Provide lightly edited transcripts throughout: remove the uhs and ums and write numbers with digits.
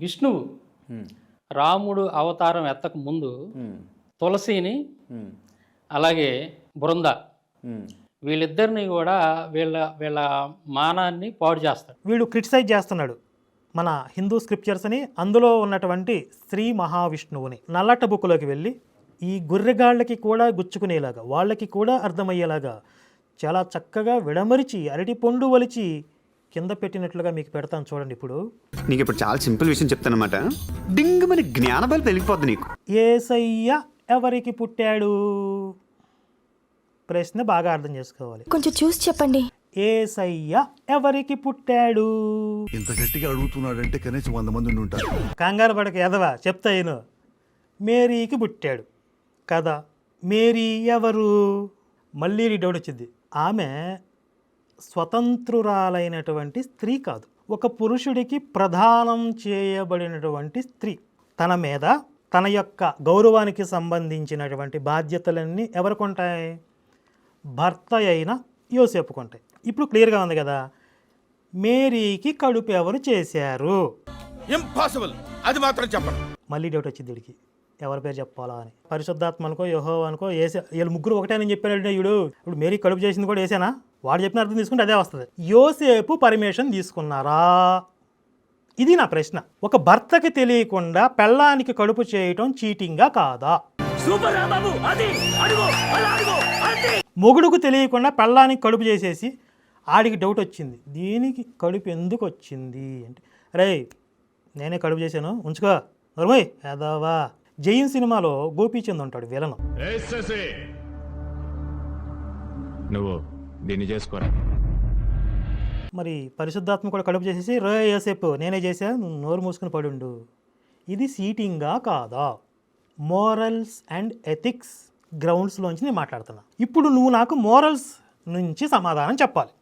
విష్ణువు రాముడు అవతారం ఎత్తక ముందు తులసిని అలాగే బృంద వీళ్ళిద్దరిని కూడా వీళ్ళ వీళ్ళ మానాన్ని పాడు చేస్తాడు. వీడు క్రిటిసైజ్ చేస్తున్నాడు మన హిందూ స్క్రిప్చర్స్ని, అందులో ఉన్నటువంటి శ్రీ మహావిష్ణువుని. నల్లట బుక్కులోకి వెళ్ళి ఈ గొర్రెగాళ్ళకి కూడా గుచ్చుకునేలాగా, వాళ్ళకి కూడా అర్థమయ్యేలాగా చాలా చక్కగా విడమరిచి అరటి పండు వలిచి కింద పెట్టినట్లుగా మీకు పెడతాను చూడండి. ఇప్పుడు నీకు ఇప్పుడు చాలా సింపుల్ విషయం చెప్తానమాట. డింగ్ మన జ్ఞానబలి పెరిగిపోద్ది నీకు. యేసయ్య ఎవరికి పుట్టాడు? ప్రశ్న బాగా అర్థం చేసుకోవాలి. కొంచెం చూసి చెప్పండి. యేసయ్య ఎవరికి పుట్టాడు? ఇంత గట్టిగా అడుగుతున్నాడంటే కనీసం 100 మంది ఉండి ఉంటారు. కంగారు పడక ఎదవా, చెప్తా నేను. మేరీకి పుట్టాడు కదా. మేరీ ఎవరు? మళ్ళీ డౌట్ వచ్చింది. ఆమె స్వతంత్రురాలైనటువంటి స్త్రీ కాదు, ఒక పురుషుడికి ప్రదానం చేయబడినటువంటి స్త్రీ. తన మీద తన యొక్క గౌరవానికి సంబంధించినటువంటి బాధ్యతలన్నీ ఎవరికి ఉంటాయి? భర్త అయిన యోసేపుకు ఉంటాయి. ఇప్పుడు క్లియర్గా ఉంది కదా. మేరీకి కడుపు ఎవరు చేశారు? ఇంపాసిబుల్, అది మాత్రం చెప్పండి. మళ్ళీ డౌట్ వచ్చింది వీడికి, ఎవరి పేరు చెప్పాలా అని. పరిశుద్ధాత్మ అనుకో, యెహోవా అనుకో, ఏసే, వీళ్ళు ముగ్గురు ఒకటేనని చెప్పాడు వీడు. ఇప్పుడు మేరీ కడుపు చేసింది కూడా ఏసేనా? వాడు చెప్పిన అర్థం తీసుకుంటే అదే వస్తుంది. యోసేపు పర్మిషన్ తీసుకున్నారా? ఇది నా ప్రశ్న. ఒక భర్తకి తెలియకుండా పెళ్ళానికి కడుపు చేయటం చీటింగా కాదా? మొగుడుకు తెలియకుండా పెళ్ళానికి కడుపు చేసేసి ఆడికి డౌట్ వచ్చింది, దీనికి కడుపు ఎందుకు వచ్చింది అంటే, రే నేనే కడుపు చేశాను ఉంచుకో నర్మయ్ యాదవా. జైన్ సినిమాలో గోపీచంద్ ఉంటాడు విలను. నువ్వు దీన్ని చేసుకోరా. మరి పరిశుద్ధాత్మ కూడా కడుపు చేసేసి రే యోసేపు నేనే చేశా, నువ్వు నోరు మూసుకుని పడుండు. ఇది సీటింగా కాదా? మోరల్స్ అండ్ ఎథిక్స్ గ్రౌండ్స్లోంచి నేను మాట్లాడుతున్నా. ఇప్పుడు నువ్వు నాకు మోరల్స్ నుంచి సమాధానం చెప్పాలి.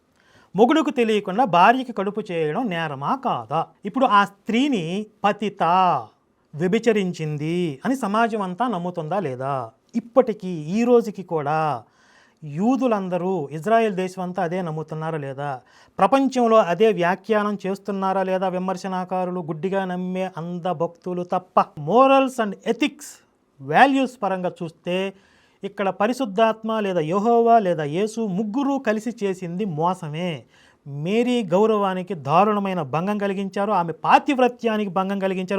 మొగుడుకు తెలియకుండా భార్యకి కడుపు చేయడం నేరమా కాదా? ఇప్పుడు ఆ స్త్రీని పతిత, వ్యభిచరించింది అని సమాజం అంతా నమ్ముతుందా లేదా? ఇప్పటికీ ఈ రోజుకి కూడా యూదులందరూ, ఇజ్రాయెల్ దేశం అంతా అదే నమ్ముతున్నారా లేదా? ప్రపంచంలో అదే వ్యాఖ్యానం చేస్తున్నారా లేదా? విమర్శనాకారులు, గుడ్డిగా నమ్మే అంధ భక్తులు తప్ప. మోరల్స్ అండ్ ఎథిక్స్ వాల్యూస్ పరంగా చూస్తే ఇక్కడ పరిశుద్ధాత్మ లేదా యెహోవా లేదా యేసు ముగ్గురు కలిసి చేసింది మోసమే. మేరీ గౌరవానికి దారుణమైన భంగం కలిగించారు, ఆమె పాతివ్రత్యానికి భంగం కలిగించారు,